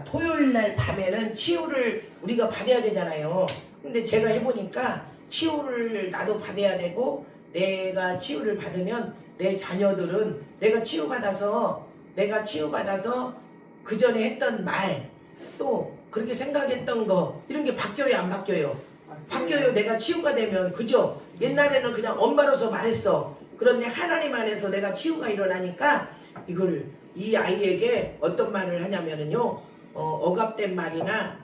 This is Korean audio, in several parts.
토요일 날 밤에는 치유를 우리가 받아야 되잖아요. 근데 제가 해보니까 치유를 나도 받아야 되고 내가 치유를 받으면 내 자녀들은 내가 치유받아서 그 전에 했던 말 또 그렇게 생각했던 거 이런 게 바뀌어요 안 바뀌어요? 바뀌어요. 내가 치유가 되면 그죠? 옛날에는 그냥 엄마로서 말했어. 그런데 하나님 안에서 내가 치유가 일어나니까 이거를 이 아이에게 어떤 말을 하냐면은요 억압된 말이나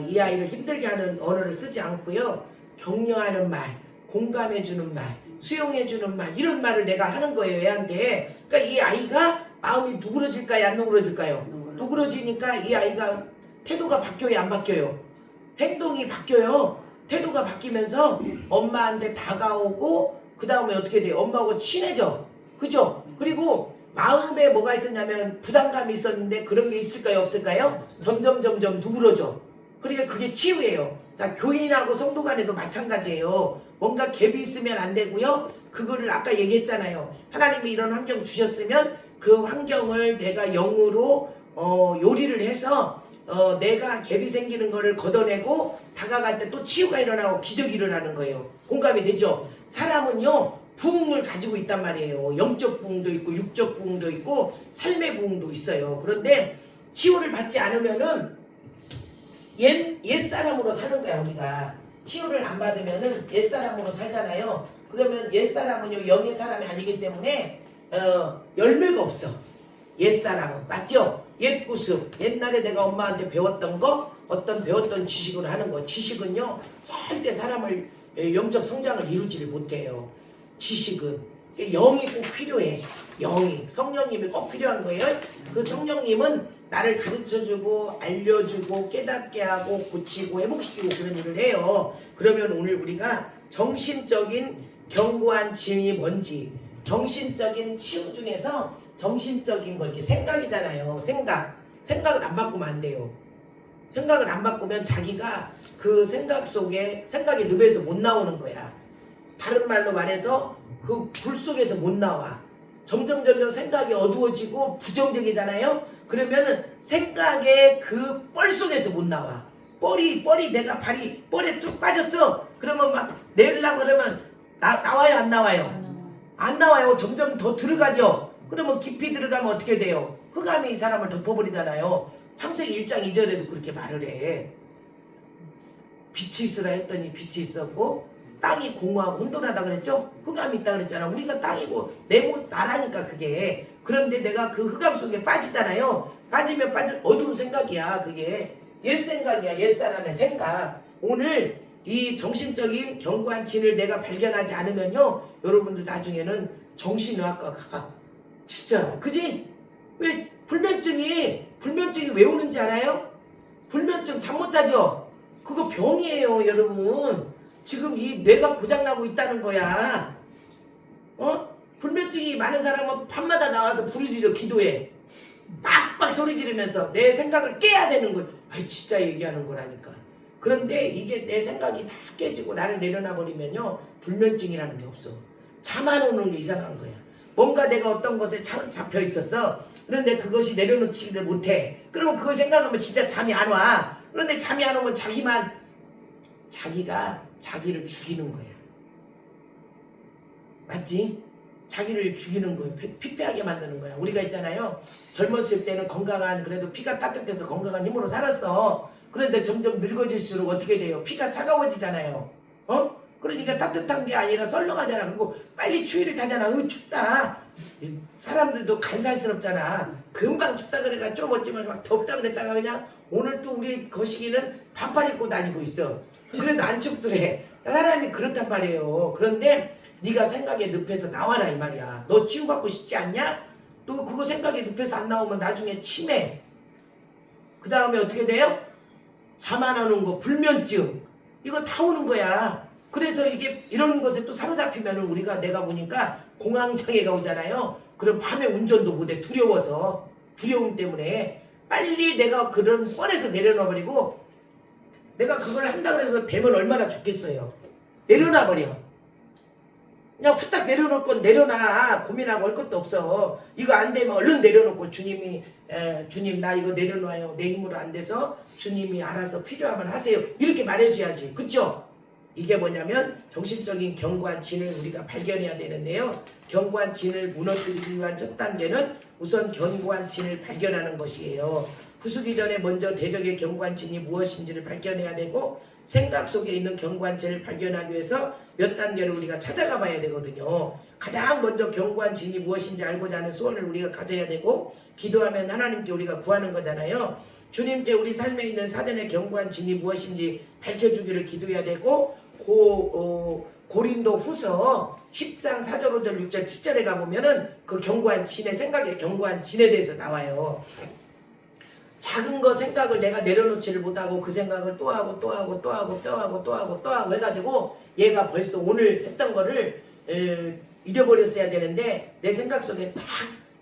이 아이를 힘들게 하는 언어를 쓰지 않고요 격려하는 말, 공감해주는 말, 수용해주는 말 이런 말을 내가 하는 거예요 애한테. 그러니까 이 아이가 마음이 누그러질까요 안 누그러질까요? 누그러지니까 이 아이가 태도가 바뀌어요 안 바뀌어요? 행동이 바뀌어요. 태도가 바뀌면서 엄마한테 다가오고 그 다음에 어떻게 돼요? 엄마하고 친해져. 그죠? 그리고 마음에 뭐가 있었냐면 부담감이 있었는데 그런 게 있을까요? 없을까요? 점점 누그러져. 그러니까 그게 치유예요. 자, 교인하고 성도 간에도 마찬가지예요. 뭔가 갭이 있으면 안 되고요. 그거를 아까 얘기했잖아요. 하나님이 이런 환경 주셨으면 그 환경을 내가 영으로 요리를 해서 내가 갭이 생기는 거를 걷어내고 다가갈 때 또 치유가 일어나고 기적이 일어나는 거예요. 공감이 되죠? 사람은요 부흥을 가지고 있단 말이에요. 영적 부흥도 있고 육적 부흥도 있고 삶의 부흥도 있어요. 그런데 치유를 받지 않으면은 옛사람으로 사는 거야. 우리가 치유를 안 받으면은 옛사람으로 살잖아요. 그러면 옛사람은요 영의 사람이 아니기 때문에 열매가 없어. 옛사람은 맞죠? 옛구습 옛날에 내가 엄마한테 배웠던 거 배웠던 지식으로 하는 거. 지식은요 절대 사람을 영적 성장을 이루지를 못해요. 지식은 영이 꼭 필요해. 영이 성령님이 꼭 필요한 거예요. 그 성령님은 나를 가르쳐주고 알려주고 깨닫게 하고 고치고 회복시키고 그런 일을 해요. 그러면 오늘 우리가 정신적인 견고한 짐이 뭔지 정신적인 치유 중에서 정신적인 거 이렇게 생각이잖아요. 생각을 안 바꾸면 안 돼요. 생각을 안 바꾸면 자기가 그 생각 속에 생각의 늪에서 못 나오는 거야. 다른 말로 말해서 그 불 속에서 못 나와. 점점 생각이 어두워지고 부정적이잖아요. 그러면은 생각의 그 뻘 속에서 못 나와. 뻘이 내가 발이 뻘에 쭉 빠졌어. 그러면 막 내려고 그러면 나와요 안 나와요? 안 나와요. 점점 더 들어가죠. 그러면 깊이 들어가면 어떻게 돼요? 흑암이 이 사람을 덮어버리잖아요. 창세기 1장 2절에도 그렇게 말을 해. 빛이 있으라 했더니 빛이 있었고 땅이 공허하고 혼돈하다 그랬죠? 흑암이 있다 그랬잖아. 우리가 땅이고 나라니까 그게. 그런데 내가 그 흑암 속에 빠지잖아요. 빠지면 어두운 생각이야. 그게 옛 생각이야. 옛 사람의 생각. 오늘 이 정신적인 견고한 진을 내가 발견하지 않으면요 여러분들 나중에는 정신의학과가 진짜 그지? 왜 불면증이 왜 오는지 알아요? 불면증 잠 못 자죠? 그거 병이에요 여러분. 지금 이 뇌가 고장나고 있다는 거야. 불면증이 많은 사람은 밤마다 나와서 부르짖어 기도해. 빡빡 소리 지르면서 내 생각을 깨야 되는 거야. 아이 진짜 얘기하는 거라니까. 그런데 이게 내 생각이 다 깨지고 나를 내려놔 버리면요 불면증이라는 게 없어. 잠 안 오는 게 이상한 거야. 뭔가 내가 어떤 것에 잡혀 있었어. 그런데 그것이 내려놓지를 못해. 그러면 그걸 생각하면 진짜 잠이 안 와. 그런데 잠이 안 오면 자기가 자기를 죽이는 거야. 맞지? 자기를 죽이는 거예요. 피폐하게 만드는 거야. 우리가 있잖아요. 젊었을 때는 건강한 그래도 피가 따뜻해서 건강한 힘으로 살았어. 그런데 점점 늙어질수록 어떻게 돼요? 피가 차가워지잖아요. 그러니까 따뜻한 게 아니라 썰렁하잖아. 그리고 빨리 추위를 타잖아. 춥다. 사람들도 간살스럽잖아. 금방 춥다 그래가 좀 어찌면 막 덥다 그랬다가 그냥 오늘 또 우리 거시기는 반팔 입고 다니고 있어. 그래도 안 춥더래. 사람이 그렇단 말이에요. 그런데 네가 생각의 늪에서 나와라 이 말이야. 너 치유받고 싶지 않냐? 또 그거 생각의 늪에서 안 나오면 나중에 치매. 그 다음에 어떻게 돼요? 잠 안 오는 거, 불면증. 이거 다 오는 거야. 그래서 이게 이런 것에 또 사로잡히면 우리가 내가 보니까 공황장애가 오잖아요. 그럼 밤에 운전도 못해. 두려워서. 두려움 때문에. 빨리 내가 그런 뻔해서 내려놔버리고 내가 그걸 한다고 해서 되면 얼마나 좋겠어요. 내려놔버려. 그냥 후딱 내려놓을 건 내려놔. 고민하고 할 것도 없어. 이거 안 되면 얼른 내려놓고 주님 나 이거 내려놔요. 내 힘으로 안 돼서 주님이 알아서 필요하면 하세요. 이렇게 말해줘야지. 그쵸? 이게 뭐냐면 정신적인 견고한 진을 우리가 발견해야 되는데요. 견고한 진을 무너뜨리기 위한 첫 단계는 우선 견고한 진을 발견하는 것이에요. 부수기 전에 먼저 대적의 견고한 진이 무엇인지를 발견해야 되고 생각 속에 있는 견고한 진을 발견하기 위해서 몇 단계를 우리가 찾아가 봐야 되거든요. 가장 먼저 견고한 진이 무엇인지 알고자 하는 소원을 우리가 가져야 되고 기도하면 하나님께 우리가 구하는 거잖아요. 주님께 우리 삶에 있는 사단의 견고한 진이 무엇인지 밝혀주기를 기도해야 되고 고린도 후서 10장 4절 5절 6절 7절에 가보면은 그 견고한 진의 생각의 견고한 진에 대해서 나와요. 작은 거 생각을 내가 내려놓지를 못하고 그 생각을 또 하고 또 하고 또 하고 또 하고 또 하고 또 하고 해가지고 얘가 벌써 오늘 했던 거를 잊어버렸어야 되는데 내 생각 속에 딱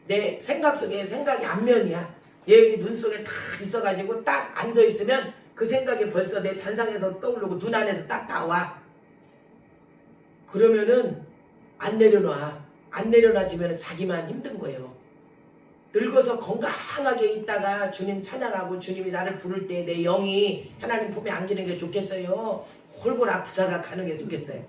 내 생각 속에 생각이 안면이야. 얘 눈 속에 딱 있어가지고 딱 앉아있으면 그 생각이 벌써 내 잔상에서 떠오르고 눈 안에서 딱 나와. 그러면은 안 내려놔. 안 내려놔지면 자기만 힘든 거예요. 늙어서 건강하게 있다가 주님 찬양하고 주님이 나를 부를 때 내 영이 하나님 품에 안기는 게 좋겠어요? 홀골 아프다가 가는 게 좋겠어요?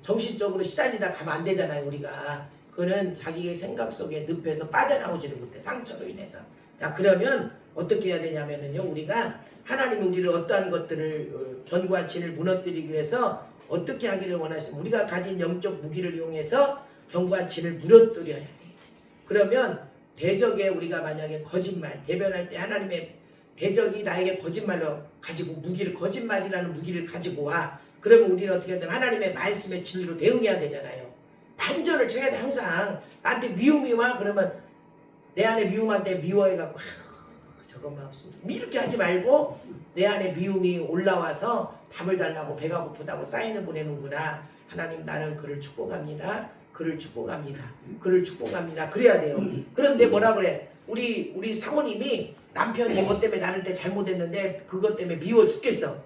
정신적으로 시달리다 가면 안 되잖아요. 우리가 그는 자기의 생각 속에 늪에서 빠져나오지를 못해. 상처로 인해서. 자, 그러면 어떻게 해야 되냐면요, 우리가 하나님이 우리를 어떠한 것들을 견고한 진을 무너뜨리기 위해서 어떻게 하기를 원하시면 우리가 가진 영적 무기를 이용해서 견고한 진을 무너뜨려야 돼. 그러면 대적에 우리가 만약에 거짓말 대변할 때 하나님의 대적이 나에게 거짓말로 가지고 무기를 거짓말이라는 무기를 가지고 와. 그러면 우리는 어떻게 해야 되면 하나님의 말씀의 진리로 대응해야 되잖아요. 반전을 쳐야 돼. 항상 나한테 미움이 와. 그러면 내 안에 미움한테 미워해갖고 저것만 없으면 이렇게 하지 말고 내 안에 미움이 올라와서 밥을 달라고 배가 고프다고 사인을 보내는구나. 하나님 나는 그를 축복합니다. 그를 축복합니다. 그를 축복합니다. 그래야 돼요. 그런데 뭐라 그래? 우리 사모님이 남편이 뭐 때문에 나를 때 잘못했는데 그것 때문에 미워 죽겠어.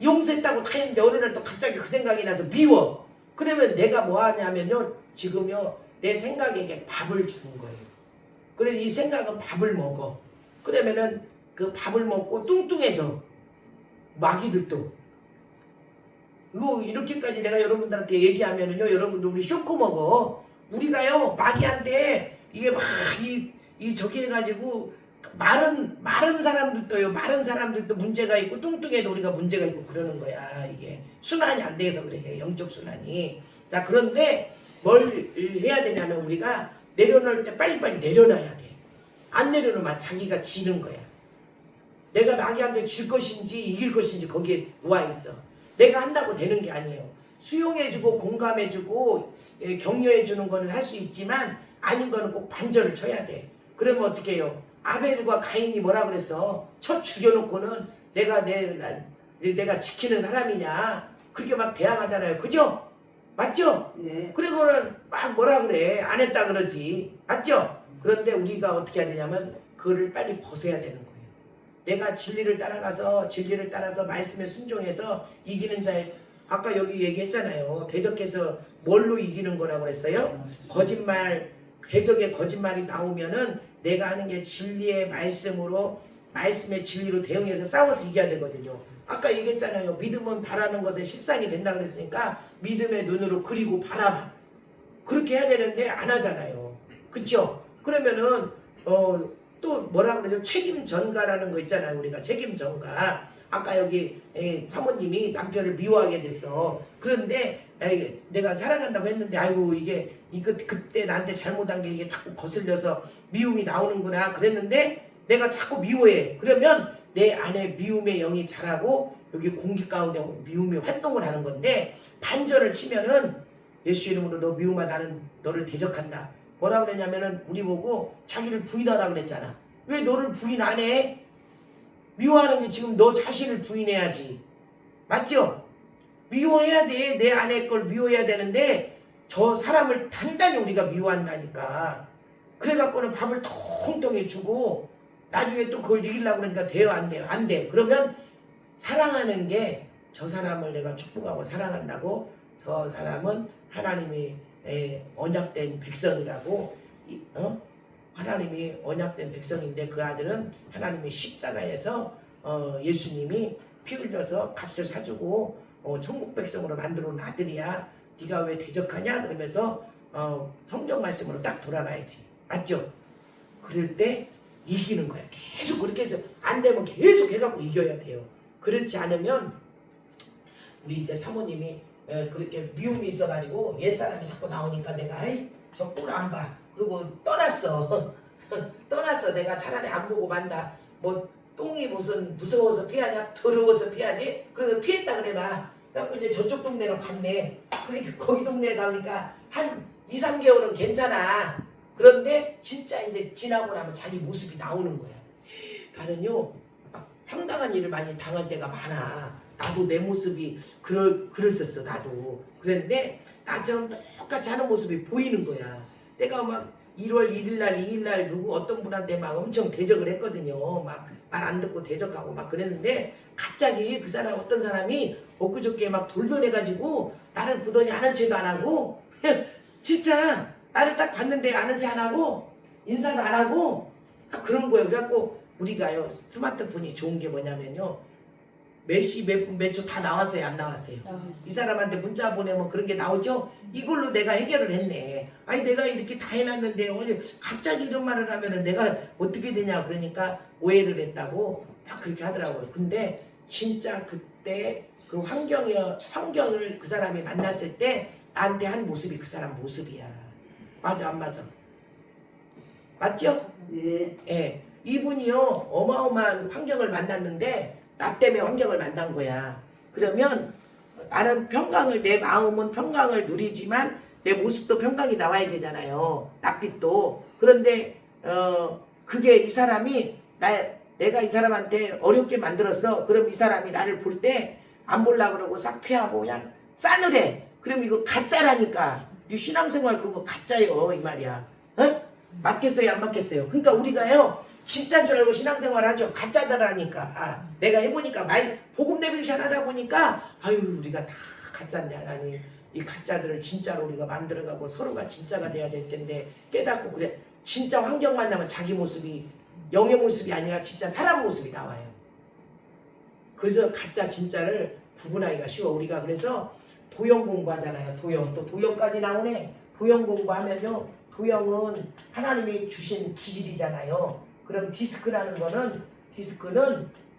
용서했다고 다 했는데 어느 날 또 갑자기 그 생각이 나서 미워. 그러면 내가 뭐 하냐면요. 지금요. 내 생각에게 밥을 주는 거예요. 그래서 이 생각은 밥을 먹어. 그러면은 그 밥을 먹고 뚱뚱해져. 마귀들도. 이거 이렇게까지 내가 여러분들한테 얘기하면은요, 여러분들 우리 쇼크 먹어. 우리가요 마귀한테 이게 막 이 저기 해가지고 마른 사람들도요, 마른 사람들도 문제가 있고 뚱뚱해도 우리가 문제가 있고 그러는 거야. 이게 순환이 안 돼서 그래. 영적 순환이. 자, 그런데 뭘 해야 되냐면 우리가 내려놓을 때 빨리빨리 내려놔야 돼. 안 내려놓으면 자기가 지는 거야. 내가 마귀한테 질 것인지 이길 것인지 거기에 놓아 있어. 내가 한다고 되는 게 아니에요. 수용해주고 공감해주고 격려해주는 거는 할 수 있지만 아닌 거는 꼭 반전을 쳐야 돼. 그러면 어떻게 해요? 아벨과 가인이 뭐라 그랬어? 쳐 죽여놓고는 내가 지키는 사람이냐? 그렇게 막 대항하잖아요. 그죠? 맞죠? 네. 그리고는 막 뭐라 그래? 안 했다 그러지. 맞죠? 그런데 우리가 어떻게 해야 되냐면 그를 빨리 벗어야 되는 거예요. 내가 진리를 따라서 말씀에 순종해서 이기는 자의 아까 여기 얘기했잖아요. 대적해서 뭘로 이기는 거라고 그랬어요? 거짓말, 대적의 거짓말이 나오면은 내가 하는 게 진리의 말씀으로 말씀의 진리로 대응해서 싸워서 이겨야 되거든요. 아까 얘기했잖아요. 믿음은 바라는 것에 실상이 된다 그랬으니까 믿음의 눈으로 그리고 바라봐. 그렇게 해야 되는데 안 하잖아요. 그쵸? 그러면은 또 뭐라 그러죠? 책임 전가라는 거 있잖아요. 우리가 책임 전가. 아까 여기 사모님이 남편을 미워하게 됐어. 그런데 내가 사랑한다고 했는데 아이고 이게 그때 나한테 잘못한 게 이게 자꾸 거슬려서 미움이 나오는구나 그랬는데 내가 자꾸 미워해. 그러면 내 안에 미움의 영이 자라고 여기 공기 가운데 미움이 활동을 하는 건데 반전을 치면은 예수 이름으로 너 미움아 나는 너를 대적한다. 뭐라 그랬냐면은 우리 보고 자기를 부인하라 그랬잖아. 왜 너를 부인 안 해? 미워하는 게 지금 너 자신을 부인해야지. 맞죠? 미워해야 돼. 내 안에 걸 미워해야 되는데 저 사람을 단단히 우리가 미워한다니까. 그래갖고는 밥을 통통히 주고 나중에 또 그걸 이기려고 그러니까 돼요? 안 돼요? 안 돼. 그러면 사랑하는 게 저 사람을 내가 축복하고 사랑한다고 저 사람은 하나님이 언약된 백성이라고 하나님이 언약된 백성인데 그 아들은 하나님이 십자가에서 예수님이 피 흘려서 값을 사주고 천국 백성으로 만들어 놓은 아들이야. 네가 왜 대적하냐? 그러면서 성경 말씀으로 딱 돌아가야지. 맞죠? 그럴 때 이기는 거야. 계속 그렇게 해서 안 되면 계속 해갖고 이겨야 돼요. 그렇지 않으면 우리 이제 사모님이 그렇게 미움이 있어가지고 옛사람이 자꾸 나오니까 내가 저 꼴 안 봐. 그리고 떠났어. 떠났어. 내가 차라리 안 보고 만다. 뭐 똥이 무슨 무서워서 피하냐? 더러워서 피하지? 그래서 피했다 그래봐. 그래갖고 이제 저쪽 동네로 갔네. 그러니까 거기 동네 가니까 한 2, 3개월은 괜찮아. 그런데 진짜 이제 지나고 나면 자기 모습이 나오는 거야. 나는요 막 황당한 일을 많이 당할 때가 많아. 나도 내 모습이 그랬었어. 나도 그랬는데 나처럼 똑같이 하는 모습이 보이는 거야. 내가 막 1월 1일날 2일날 누구 어떤 분한테 막 엄청 대적을 했거든요. 막 말 안 듣고 대적하고 막 그랬는데 갑자기 그 사람 어떤 사람이 엊그저께 막 돌변해가지고 나를 보더니 아는 체도 안 하고 진짜 나를 딱 봤는데 아는 체 안 하고 인사도 안 하고 그런 거예요. 그래갖고 우리가요 스마트폰이 좋은 게 뭐냐면요 몇 시 몇 분 몇 초 다 나왔어요 안 나왔어요? 이 사람한테 문자 보내면 그런 게 나오죠? 이걸로 내가 해결을 했네. 아니 내가 이렇게 다 해놨는데 오늘 갑자기 이런 말을 하면은 내가 어떻게 되냐 그러니까 오해를 했다고 막 그렇게 하더라고요. 근데 진짜 그때 그 환경을 그 사람이 만났을 때 나한테 한 모습이 그 사람 모습이야. 맞아 안 맞아? 맞죠? 네. 예. 이분이요 어마어마한 환경을 만났는데 나 때문에 환경을 만난 거야. 그러면 나는 평강을 내 마음은 평강을 누리지만 내 모습도 평강이 나와야 되잖아요. 낯빛도. 그런데 그게 이 사람이 내가 이 사람한테 어렵게 만들었어. 그럼 이 사람이 나를 볼 때 안 보려고 그러고 싹 피하고 그냥 싸늘해. 그럼 이거 가짜라니까. 이 신앙생활 그거 가짜예요 이 말이야. 어? 맞겠어요 안 맞겠어요? 그러니까 우리가요 진짜인 줄 알고 신앙생활 하죠. 가짜더라니까. 내가 해보니까 많이 복음 내비게이션 하다 보니까 아유 우리가 다 가짜인데 하나님 이 가짜들을 진짜로 우리가 만들어가고 서로가 진짜가 돼야 될 텐데 깨닫고 그래. 진짜 환경 만나면 자기 모습이 영의 모습이 아니라 진짜 사람 모습이 나와요. 그래서 가짜 진짜를 구분하기가 쉬워. 우리가 그래서 도형 공부하잖아요. 도형 또 도형까지 나오네. 도형 공부하면요 도형은 하나님이 주신 기질이잖아요. 그럼 디스크는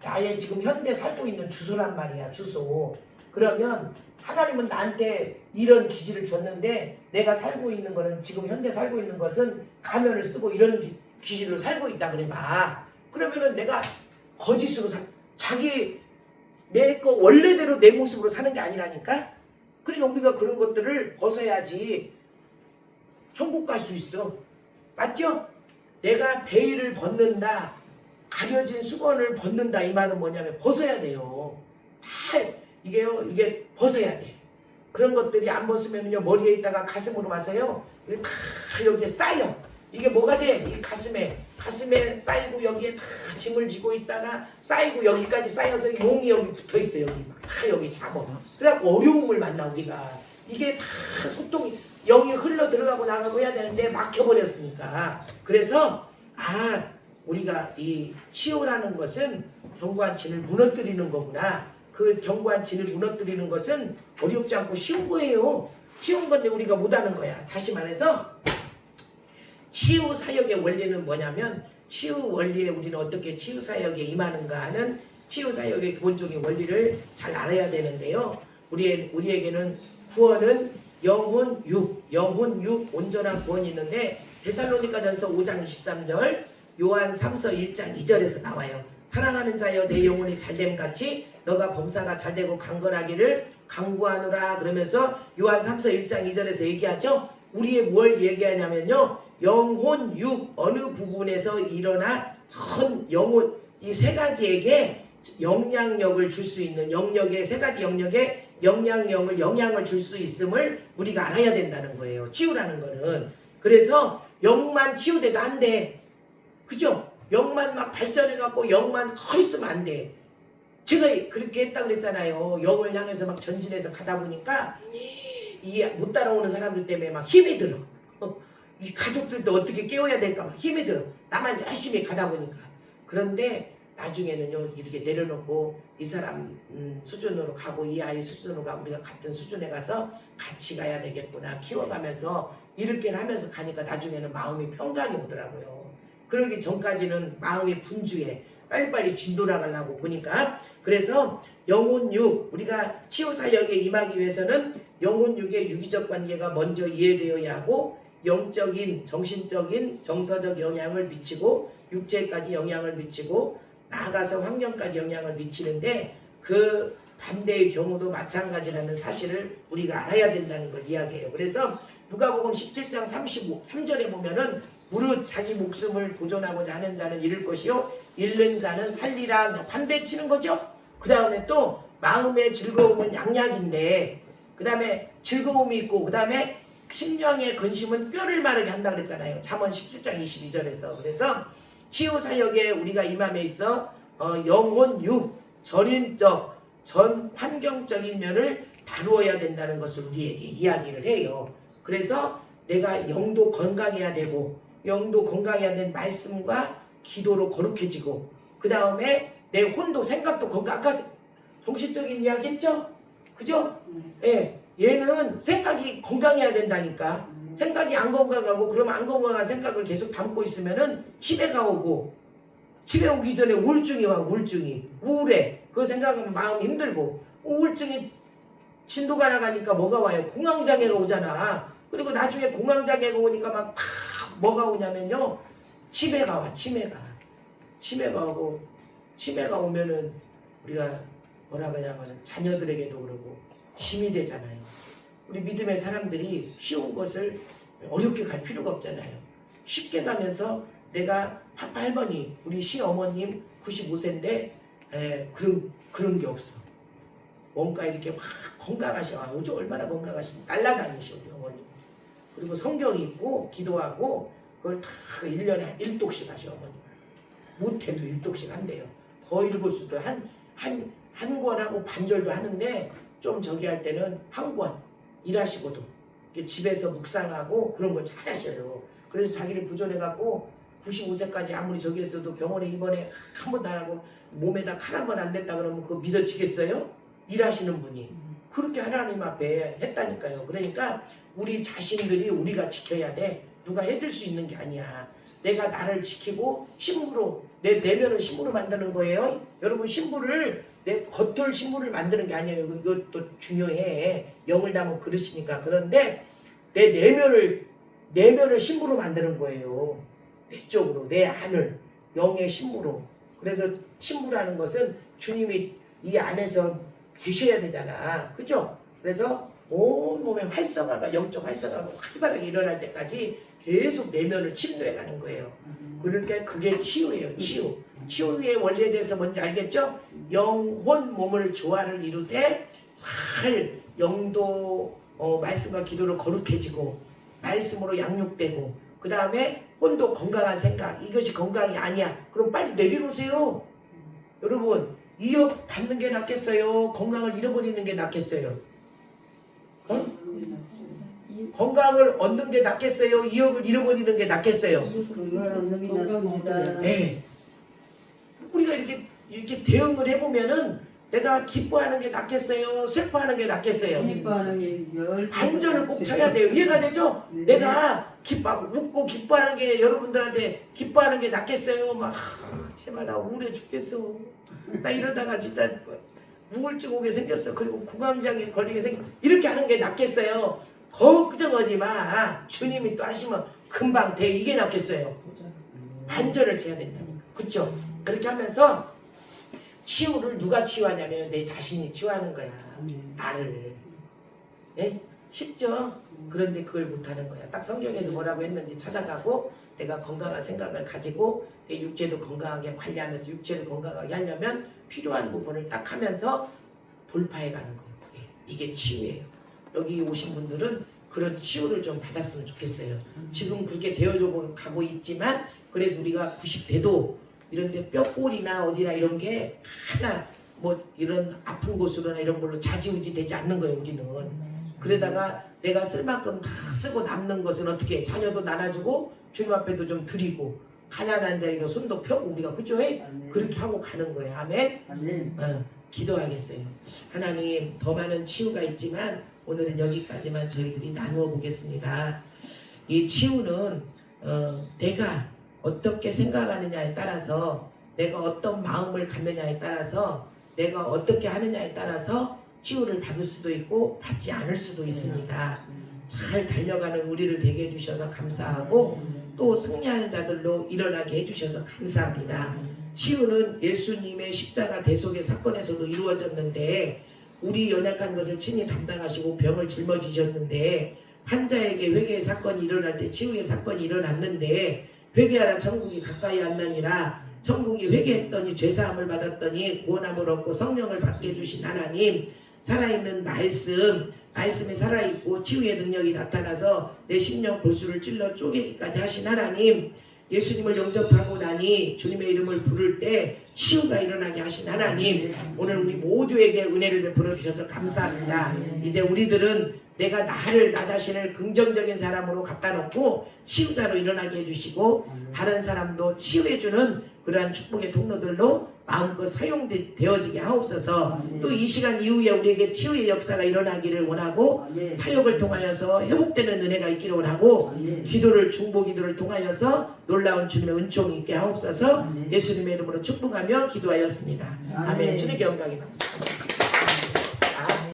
나의 지금 현대 살고 있는 주소란 말이야. 주소. 그러면 하나님은 나한테 이런 기질을 줬는데 내가 살고 있는 거는 지금 현대 살고 있는 것은 가면을 쓰고 이런 기질로 살고 있다 그래봐. 그러면은 내가 거짓으로 자기 내 거 원래대로 내 모습으로 사는 게 아니라니까. 그러니까 우리가 그런 것들을 벗어야지 천국 갈 수 있어. 맞죠? 내가 베일을 벗는다. 가려진 수건을 벗는다. 이 말은 뭐냐면 벗어야 돼요. 이게 벗어야 돼. 그런 것들이 안 벗으면요 머리에 있다가 가슴으로 와서요 다 여기에 쌓여. 이게 뭐가 돼? 이 가슴에 쌓이고 여기에 다 짐을 지고 있다가 쌓이고 여기까지 쌓여서 용이 여기 붙어 있어. 여기 다 여기 잡아. 그래갖고 어려움을 만나 우리가. 이게 다 소통이 영이 흘러 들어가고 나가고 해야 되는데 막혀버렸으니까. 그래서 우리가 이 치유라는 것은 견고한 진을 무너뜨리는 거구나. 그 견고한 진을 무너뜨리는 것은 어렵지 않고 쉬운 거예요. 쉬운 건데 우리가 못하는 거야. 다시 말해서 치유 사역의 원리는 뭐냐면 치유 원리에 우리는 어떻게 치유 사역에 임하는가 하는 치유 사역의 기본적인 원리를 잘 알아야 되는데요. 우리에게는 구원은 영혼 육 온전한 구원이 있는데 데살로니가전서 5장 23절 요한 3서 1장 2절에서 나와요. 사랑하는 자여 내 영혼이 잘됨같이 너가 범사가 잘되고 강건하기를 강구하노라. 그러면서 요한 3서 1장 2절에서 얘기하죠. 우리의 뭘 얘기하냐면요. 영혼 육 어느 부분에서 일어나 전 영혼 이 세 가지에게 영향력을 줄 수 있는 영역의 세 가지 영역에 영향을 줄 수 있음을 우리가 알아야 된다는 거예요. 치유라는 거는. 그래서 영만 치유돼도 안 돼. 그죠? 영만 막 발전해갖고 영만 커 있으면 안 돼. 제가 그렇게 했다 그랬잖아요. 영을 향해서 막 전진해서 가다 보니까 이 못 따라오는 사람들 때문에 막 힘이 들어. 이 가족들도 어떻게 깨워야 될까 막 힘이 들어. 나만 열심히 가다 보니까. 그런데 나중에는요 이렇게 내려놓고 이 사람 수준으로 가고 이 아이 수준으로 가고 우리가 같은 수준에 가서 같이 가야 되겠구나 키워가면서 이렇게 하면서 가니까 나중에는 마음이 평강이 오더라고요. 그러기 전까지는 마음이 분주해. 빨리빨리 진돌아가려고 보니까. 그래서 영혼육 우리가 치유사역에 임하기 위해서는 영혼육의 유기적 관계가 먼저 이해되어야 하고 영적인 정신적인 정서적 영향을 미치고 육체까지 영향을 미치고 나아가서 환경까지 영향을 미치는데 그 반대의 경우도 마찬가지라는 사실을 우리가 알아야 된다는 걸 이야기해요. 그래서 누가복음 17장 33절에 보면은 무릇 자기 목숨을 보존하고자 하는 자는 잃을 것이요 잃는 자는 살리라 반대 치는 거죠. 그 다음에 또 마음의 즐거움은 양약인데 그 다음에 즐거움이 있고 그 다음에 심령의 근심은 뼈를 마르게 한다 그랬잖아요. 잠언 17장 22절에서. 그래서 치유사역에 우리가 임함에 있어 영혼육 전인적 전 환경적인 면을 다루어야 된다는 것을 우리에게 이야기를 해요. 그래서 내가 영도 건강해야 되고 영도 건강해야 된 말씀과 기도로 거룩해지고 그 다음에 내 혼도 생각도 건강. 아까 정신적인 이야기 했죠? 그죠? 예. 얘는 생각이 건강해야 된다니까. 생각이 안 건강하고 그러면 안 건강한 생각을 계속 담고 있으면은 치매가 오고 치매 오기 전에 우울증이 와. 우울증이 우울해. 그거 생각하면 마음이 힘들고 우울증이 진도가 나가니까 뭐가 와요? 공황장애가 오잖아. 그리고 나중에 공황장애가 오니까 막 뭐가 오냐면요 치매가 와. 치매가 오고 치매가 오면은 우리가 뭐라 그러냐면 자녀들에게도 그러고 짐이 되잖아요. 우리 믿음의 사람들이 쉬운 것을 어렵게 갈 필요가 없잖아요. 쉽게 가면서 내가 아빠 할머니 우리 시어머님 95세인데 그런 게 없어. 뭔가 이렇게 막 건강하셔. 요즘 얼마나 건강하시니 날라다니셔 우리 어머님. 그리고 성경이 있고 기도하고 그걸 다 1년에 1독씩 하셔 어머님. 못해도 1독씩 한대요. 더 읽을 수도 한 권하고 반절도 하는데 좀 저기 할 때는 한 권 일하시고도 집에서 묵상하고 그런 걸 잘하셔요. 그래서 자기를 보존해갖고 95세까지 아무리 저기 했어도 병원에 입원해 한 번도 안 하고 몸에다 칼 한 번 안 댔다 그러면 그거 믿어지겠어요? 일하시는 분이 그렇게 하나님 앞에 했다니까요. 그러니까 우리 자신들이 우리가 지켜야 돼. 누가 해줄 수 있는 게 아니야. 내가 나를 지키고 신부로 내 내면을 신부로 만드는 거예요. 여러분 신부를 내 겉돌 신부를 만드는 게 아니에요. 이것도 중요해. 영을 담은 그릇이니까. 그런데 내 내면을 신부로 만드는 거예요. 내 쪽으로 내 안을 영의 신부로. 그래서 신부라는 것은 주님이 이 안에서 계셔야 되잖아. 그죠? 그래서 온몸의 활성화가 영적 활성화가 활발하게 일어날 때까지 계속 내면을 침노해 가는 거예요. 그러니까 그게 치유예요. 치유의 원리에 대해서 뭔지 알겠죠? 영혼 몸을 조화를 이루되 잘 영도 말씀과 기도로 거룩해지고 말씀으로 양육되고 그 다음에 혼도 건강한 생각. 이것이 건강이 아니야. 그럼 빨리 내려놓으세요. 여러분 이업 받는 게 낫겠어요? 건강을 잃어버리는 게 낫겠어요? 건강을 얻는 게 낫겠어요? 이업을 잃어버리는 게 낫겠어요? 건강을 얻는 게 낫습니다. 네. 우리가 이렇게 대응을 해보면은 내가 기뻐하는 게 낫겠어요? 슬퍼하는 게 낫겠어요? 기뻐하는 게 반전을 꼭 쳐야 돼요. 이해가 되죠? 네. 내가 웃고 기뻐하는 게 여러분들한테 기뻐하는 게 낫겠어요? 막 제발 나 우울해 죽겠어. 나 이러다가 진짜 우울증 오게 생겼어. 그리고 공황장애 걸리게 생겼어. 이렇게 하는 게 낫겠어요? 걱정하지 마. 주님이 또 하시면 금방 돼. 이게 낫겠어요? 반전을 쳐야 된다니까. 그쵸? 그렇게 하면서 치유를 누가 치유하냐면 내 자신이 치유하는 거야. 나를. 네? 쉽죠? 그런데 그걸 못하는 거야. 딱 성경에서 뭐라고 했는지 찾아가고 내가 건강한 생각을 가지고 내 육체도 건강하게 관리하면서 육체를 건강하게 하려면 필요한 부분을 딱 하면서 돌파해가는 거예요. 이게 치유예요. 여기 오신 분들은 그런 치유를 좀 받았으면 좋겠어요. 지금 그렇게 되어져 가고 있지만 그래서 우리가 90대도 이런데 뼈골이나 어디나 이런 게 하나 뭐 이런 아픈 곳으로나 이런 걸로 좌지우지 되지 않는 거예요. 우리는. 그러다가 내가 쓸 만큼 다 쓰고 남는 것은 어떻게 해? 자녀도 나눠주고 주님 앞에도 좀 드리고 가난한 자에게 손도 펴고 우리가 그죠? 그렇게 하고 가는 거예요. 아멘. 아멘. 기도하겠어요. 하나님 더 많은 치유가 있지만 오늘은 여기까지만 저희들이 나누어 보겠습니다. 이 치유는 내가 어떻게 생각하느냐에 따라서 내가 어떤 마음을 갖느냐에 따라서 내가 어떻게 하느냐에 따라서 치유를 받을 수도 있고 받지 않을 수도 있습니다. 잘 달려가는 우리를 되게 해주셔서 감사하고 또 승리하는 자들로 일어나게 해주셔서 감사합니다. 치유는 예수님의 십자가 대속의 사건에서도 이루어졌는데 우리 연약한 것을 친히 담당하시고 병을 짊어지셨는데 환자에게 회개의 사건이 일어날 때 치유의 사건이 일어났는데 회개하라 천국이 가까이 왔느니라 천국이 회개했더니 죄사함을 받았더니 구원함을 얻고 성령을 받게 해주신 하나님 살아있는 말씀에 살아있고 치유의 능력이 나타나서 내 심령 골수를 찔러 쪼개기까지 하신 하나님 예수님을 영접하고 나니 주님의 이름을 부를 때 치유가 일어나게 하신 하나님 오늘 우리 모두에게 은혜를 베풀어 주셔서 감사합니다. 이제 우리들은 내가 나 자신을 긍정적인 사람으로 갖다 놓고 치유자로 일어나게 해주시고 다른 사람도 치유해주는 그러한 축복의 통로들로 마음껏 사용되어지게 하옵소서. 또 이 시간 이후에 우리에게 치유의 역사가 일어나기를 원하고 사역을 통하여서 회복되는 은혜가 있기를 원하고 기도를 중보 기도를 통하여서 놀라운 주님의 은총이 있게 하옵소서. 예수님의 이름으로 축복하며 기도하였습니다. 아멘. 주님께 영광이 받습니다.